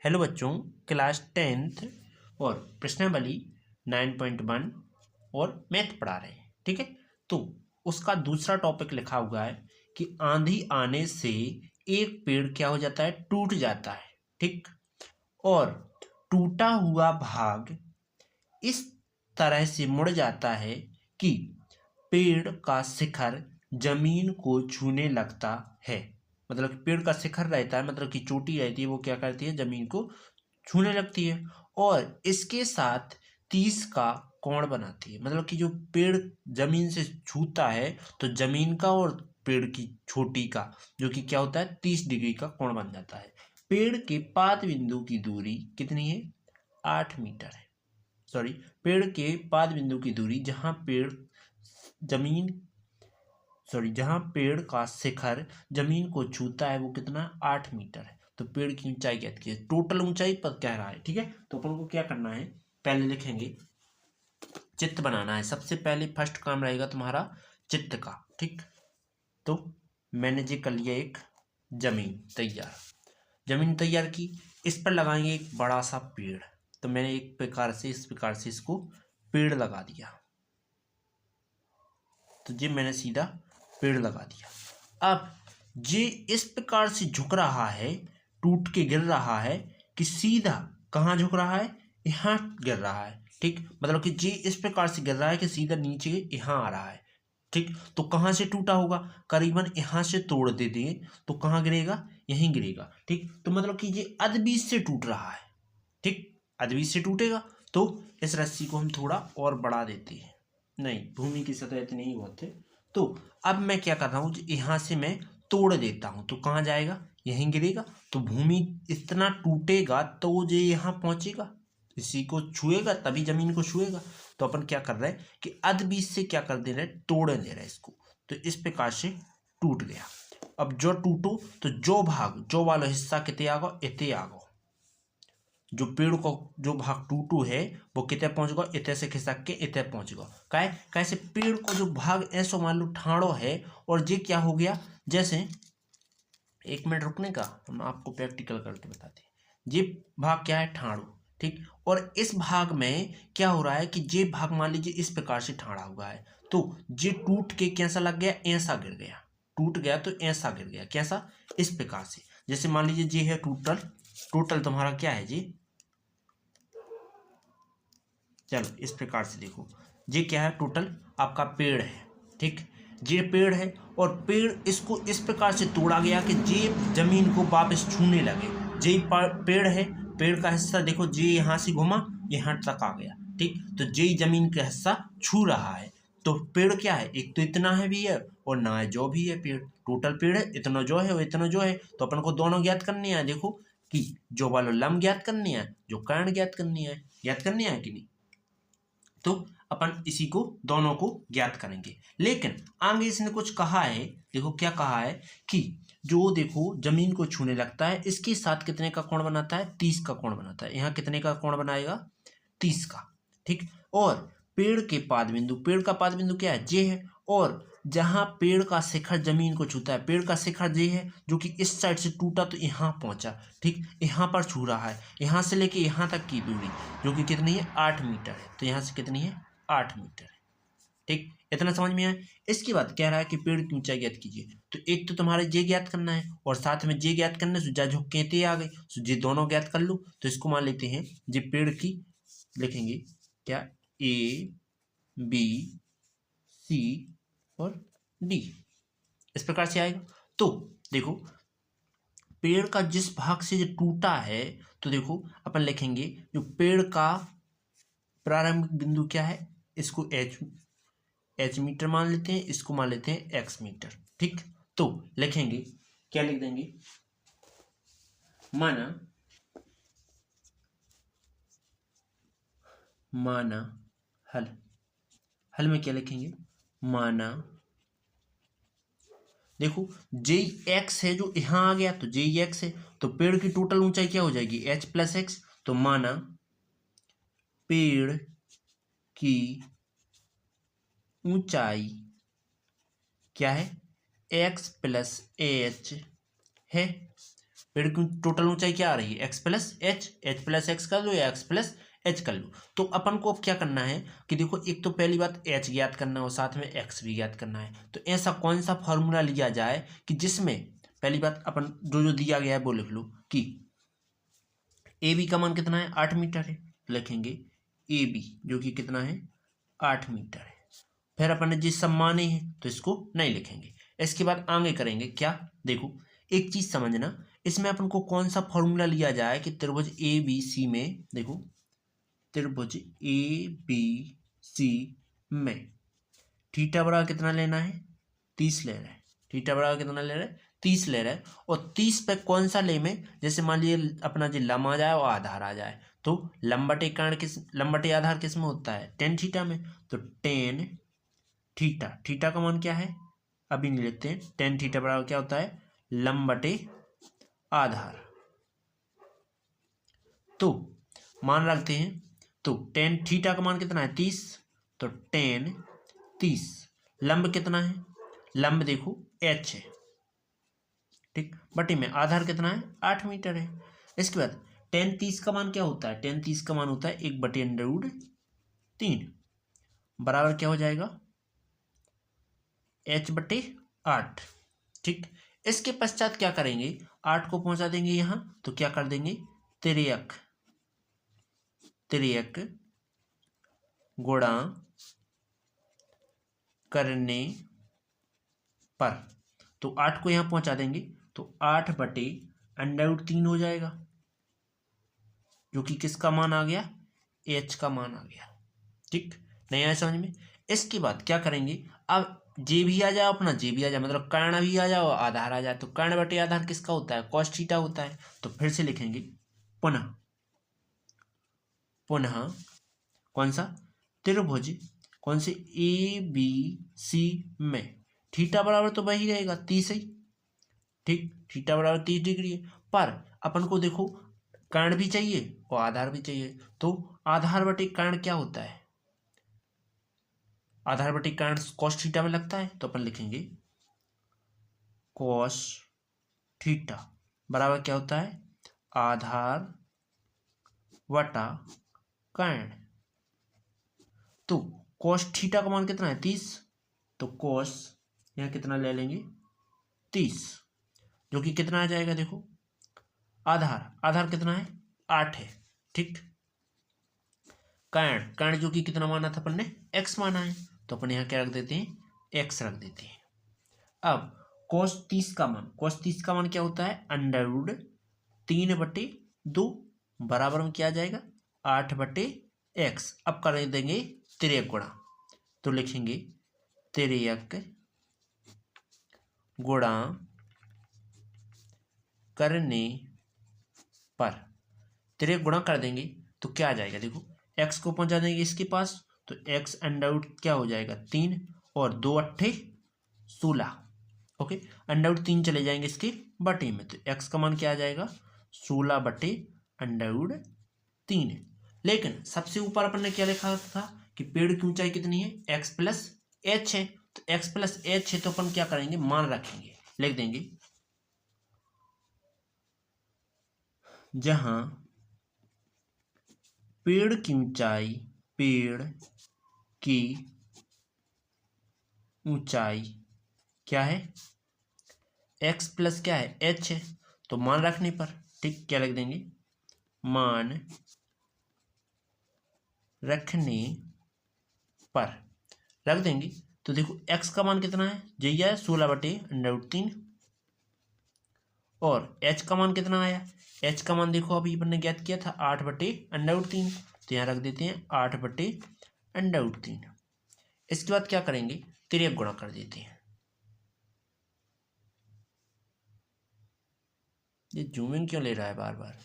Hello बच्चों, class 10th और प्रश्नावली 9.1 और मैथ पढ़ा रहे हैं। ठीक है, तो उसका दूसरा टॉपिक लिखा हुआ है कि आंधी आने से एक पेड़ क्या हो जाता है, टूट जाता है। ठीक, और टूटा हुआ भाग इस तरह से मुड़ जाता है कि पेड़ का शिखर जमीन को छूने लगता है। मतलब पेड़ का शिखर रहता है, मतलब कि चोटी रहती है, वो क्या करती है, जमीन को छूने लगती है और इसके साथ 30 का कोण बनाती है। मतलब कि जो पेड़ जमीन से छूता है तो जमीन का और पेड़ की चोटी का जो कि क्या होता है, 30 डिग्री का कोण बन जाता है। पेड़ के पाद बिंदु की दूरी कितनी है, 8 मीटर है। सॉरी, पेड़ के पाद बिंदु की दूरी जहां पेड़ का शिखर जमीन को छूता है वो कितना, 8 मीटर है। तो पेड़ की ऊंचाई ज्ञात कीजिए, टोटल ऊंचाई पर कह रहा है। ठीक है, तो अपन को क्या करना है, पहले लिखेंगे, चित्र बनाना है। सबसे पहले फर्स्ट काम रहेगा तुम्हारा चित्र का। ठीक, तो मैंने जी कर लिया एक जमीन तैयार की। इस पर लगाएंगे एक बड़ा सा पेड़। तो मैंने इस प्रकार से इसको पेड़ लगा दिया। तो ये मैंने सीधा पेड़ लगा दिया। अब ये इस प्रकार से झुक रहा है, टूट के गिर रहा है कि सीधा कहाँ झुक रहा है, यहाँ गिर रहा है। ठीक, मतलब कि ये इस प्रकार से गिर रहा है कि सीधा नीचे यहाँ आ रहा है। ठीक, तो कहाँ से टूटा होगा, करीबन यहाँ से तोड़ दे देंगे तो कहाँ गिरेगा, यहीं गिरेगा। ठीक, तो मतलब कि ये अधबीज से टूट रहा है। ठीक, अधबीज से टूटेगा तो इस रस्सी को हम थोड़ा और बढ़ा देते हैं। नहीं, भूमि की सतह इतनी ही बहुत है। तो अब मैं क्या कर रहा हूँ, यहाँ से मैं तोड़ देता हूँ तो कहाँ जाएगा, यहीं गिरेगा। तो भूमि इतना टूटेगा तो ये यहाँ पहुंचेगा, इसी को छुएगा, तभी जमीन को छुएगा। तो अपन क्या कर रहे हैं कि अधबीज से क्या कर दे रहे हैं, तोड़ दे रहे हैं इसको। तो इस प्रकार से टूट गया। अब जो टूटो तो जो वाला हिस्सा कितने आगो, इतने आगो। जो पेड़ को जो भाग टूटू है वो कितने पहुंच गो, इतने से खिसक के इतने पहुंच गो। कैसे पेड़ को जो भाग ऐसो मान लो ठाड़ो है, और ये क्या हो गया, जैसे 1 मिनट रुकने का, हम आपको प्रैक्टिकल करके बताते हैं। ये भाग क्या है, ठाड़ो। ठीक, और इस भाग में क्या हो रहा है कि ये भाग मान लीजिए इस प्रकार से ठाड़ा हुआ है, तो ये टूट के कैसा लग गया, ऐसा गिर गया। टूट गया तो ऐसा गिर गया, कैसा, इस प्रकार से। जैसे मान लीजिए ये है टोटल तुम्हारा क्या है जी, चलो इस प्रकार से देखो, ये क्या है, टोटल आपका पेड़ है। ठीक, ये पेड़ है और पेड़ इसको इस प्रकार से तोड़ा गया कि ये जमीन को वापस छूने लगे। ये पेड़ है, पेड़ का हिस्सा देखो, ये यहाँ से घुमा यहाँ तक आ गया। ठीक, तो ये जमीन का हिस्सा छू रहा है। तो पेड़ क्या है, एक तो इतना है भी है और ना है जो भी है पेड़। टोटल पेड़ है, इतना जो है और इतना जो है। तो अपन को दोनों ज्ञात करनी है। देखो कि जो वाला लंब ज्ञात करनी है, जो कर्ण ज्ञात करनी है कि नहीं। तो अपन इसी को दोनों को ज्ञात करेंगे। लेकिन आगे इसने कुछ कहा है, देखो क्या कहा है कि जो देखो जमीन को छूने लगता है, इसके साथ कितने का कोण बनाता है, 30 का कोण बनाता है। यहाँ कितने का कोण बनाएगा, 30 का। ठीक, और पेड़ का पाद बिंदु क्या है, जे है। और जहां पेड़ का शिखर जमीन को छूता है, पेड़ का शिखर जे है, जो कि इस साइड से टूटा तो यहाँ पहुंचा। ठीक, यहाँ पर छू रहा है, यहाँ से लेके यहाँ तक की दूरी जो कि कितनी है, 8 मीटर है। तो यहाँ से कितनी है, 8 मीटर है। ठीक, इतना समझ में आया। इसके बाद कह रहा है कि पेड़ की ऊंचाई ज्ञात कीजिए। तो एक तो तुम्हारे जे ज्ञात करना है और साथ में जे ज्ञात करने से जा झुक कहते आ गए, तो जे दोनों ज्ञात कर लो। तो इसको मान लेते हैं, जे पेड़ की लिखेंगे क्या, ए बी सी और डी, इस प्रकार से आएगा। तो देखो पेड़ का जिस भाग से जो टूटा है, तो देखो अपन लिखेंगे जो पेड़ का प्रारंभिक बिंदु क्या है, इसको एच मीटर मान लेते हैं, इसको मान लेते हैं एक्स मीटर। ठीक, तो लिखेंगे, क्या लिख देंगे, माना हल में क्या लिखेंगे, माना देखो जे एक्स है जो यहाँ आ गया, तो जे एक्स है, तो पेड़ की टोटल ऊंचाई क्या हो जाएगी, एच प्लस एक्स। तो माना पेड़ की ऊंचाई क्या है, एक्स प्लस एच है। पेड़ की टोटल ऊंचाई क्या आ रही है, x plus H, H plus x कर लो या एक्स प्लस एच कर लो। तो अपन को अब क्या करना है कि देखो, एक तो पहली बात एच ज्ञात करना और साथ में एक्स भी ज्ञात करना है। तो ऐसा कौन सा फॉर्मूला लिया जाए कि जिसमें पहली बात अपन जो जो दिया गया है वो लिख लो कि ए बी का मान कितना है, 8 मीटर है, लिखेंगे ए बी जो कि कितना है, 8 मीटर है। फिर अपन ने जिस सब माने हैं तो इसको नहीं लिखेंगे। इसके बाद आगे करेंगे क्या, देखो एक चीज समझना, इसमें अपन को कौन सा फॉर्मूला लिया जाए कि त्रिभुज ए बी सी में, देखो त्रिभुज ए बी सी में थीटा बराबर कितना लेना है, 30 ले रहा है। थीटा बराबर कितना ले रहा है, 30 ले रहा है। और 30 पे कौन सा ले में, जैसे मान लीजिए अपना जो लम आ जाए और आधार आ जाए, तो लंबटे कर्ण किस, लंबटे आधार किस में होता है, टेन थीटा में। तो टेन थीटा, थीटा का मान क्या है अभी नहीं लेते हैं, टेन थीटा बराबर क्या होता है, लंबटे आधार। तो मान रखते हैं, तो टेन थीटा का मान कितना है, 30। तो टेन 30, लंब कितना है, लंब देखो एच है, ठीक, बटे में आधार कितना है, 8 मीटर है। इसके बाद टेन 30 का मान क्या होता है, टेन 30 का मान होता है 1/√3 बराबर क्या हो जाएगा, h/8, ठीक। इसके पश्चात क्या करेंगे, 8 को पहुंचा देंगे यहां, तो क्या कर देंगे, तिर्यक गुणा करने पर, तो 8 को यहां पहुंचा देंगे तो 8/√3 हो जाएगा, जो कि किसका मान आ गया, h का मान आ गया, ठीक, नहीं आया समझ में। इसके बाद क्या करेंगे, अब जे भी आ जाए अपना, जे भी आ जाए मतलब कर्ण भी आ जाए और आधार आ जाए, तो कर्ण बटे आधार किसका होता है, cos थीटा होता है। तो फिर से लिखेंगे पुनः कौन सा, त्रिभुज कौन से, ए बी सी में थीटा बराबर तो वही रहेगा 30 ही, ठीक, थीटा बराबर 30 डिग्री है। पर अपन को देखो कर्ण भी चाहिए और आधार भी चाहिए, तो आधार बटे कर्ण क्या होता है, आधार बटे कर्ण cos थीटा में लगता है। तो अपन लिखेंगे cos थीटा बराबर क्या होता है, आधार बटा कर्ण। तो cos थीटा का मान कितना है, 30। तो cos यहाँ कितना ले लेंगे, 30, जो कि कितना आ जाएगा, देखो आधार कितना है, 8 है, ठीक। कर्ण जो कि कितना माना था अपन ने, x माना है, तो अपन यहाँ क्या रख देते हैं, x रख देते हैं। अब cos 30 का मान क्या होता है, √3/2 बराबर में क्या आ जाएगा, 8/x। अब कर देंगे तिर्यक गुणा, तो लिखेंगे तिर्यक गुणा करने पर, तिर्यक गुणा कर देंगे तो क्या आ जाएगा, देखो x को पहुंचा देंगे इसके पास, तो x अंडर क्या हो जाएगा, 3 और 2 अट्ठे 16, ओके, √3 चले जाएंगे इसके बटे में, तो x का मान क्या आ जाएगा, 16/√3। लेकिन सबसे ऊपर अपन ने क्या लिखा था कि पेड़ की ऊंचाई कितनी है, x प्लस एच है, तो x प्लस एच है, तो अपन क्या करेंगे, मान रखेंगे, लिख देंगे जहां पेड़ की ऊंचाई क्या है, x प्लस क्या है, h है, तो मान रखने पर, ठीक, क्या लिख देंगे, मान रखने पर रख देंगे। तो देखो x का मान कितना है, यही है 16/√3, और h का मान कितना आया, h का मान देखो अभी अपन ने ज्ञात किया था 8/√3, तो यहाँ रख देते हैं 8/√3। इसके बाद क्या करेंगे, तिर्यक गुणा कर देते हैं। ये जूमिंग क्यों ले रहा है बार बार,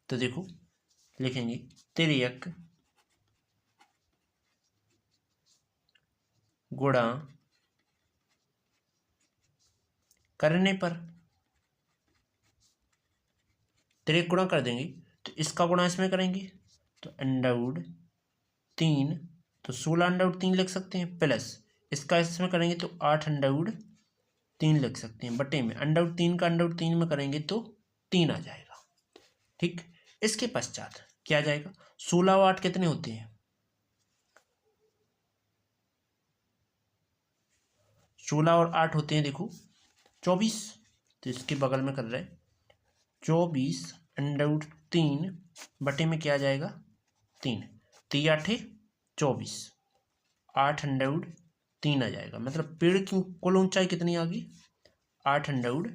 तो देखो लिखेंगे तिर्यक गुणा करने पर, तिर्यक गुणा कर देंगे तो इसका गुणा इसमें करेंगे, तो √3, तो 16/√3 लिख सकते हैं, प्लस इसका इसमें करेंगे तो 8/√3, 3 लिख सकते हैं, बटे में अंडर 3 का अंडर 3 में करेंगे तो 3 आ जाएगा। ठीक, इसके पश्चात क्या आ जाएगा, 16 और 8 कितने होते हैं, 16 और 8 होते हैं देखो 24, तो इसके बगल में कर रहे हैं 24 अंडर 3 बटे में क्या आ जाएगा 3, 3 8 24, 8 अंडर 3 आ जाएगा। मतलब पेड़ की कुल ऊंचाई कितनी आ गई, 8 अंडर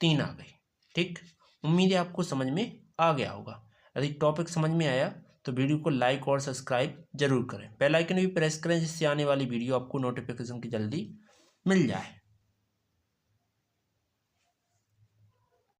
3 आ गई। ठीक, उम्मीद है आपको समझ में आ गया होगा। यदि टॉपिक समझ में आया तो वीडियो को लाइक और सब्सक्राइब जरूर करें, बेल आइकन भी प्रेस करें जिससे आने वाली वीडियो आपको नोटिफिकेशन की जल्दी मिल जाए।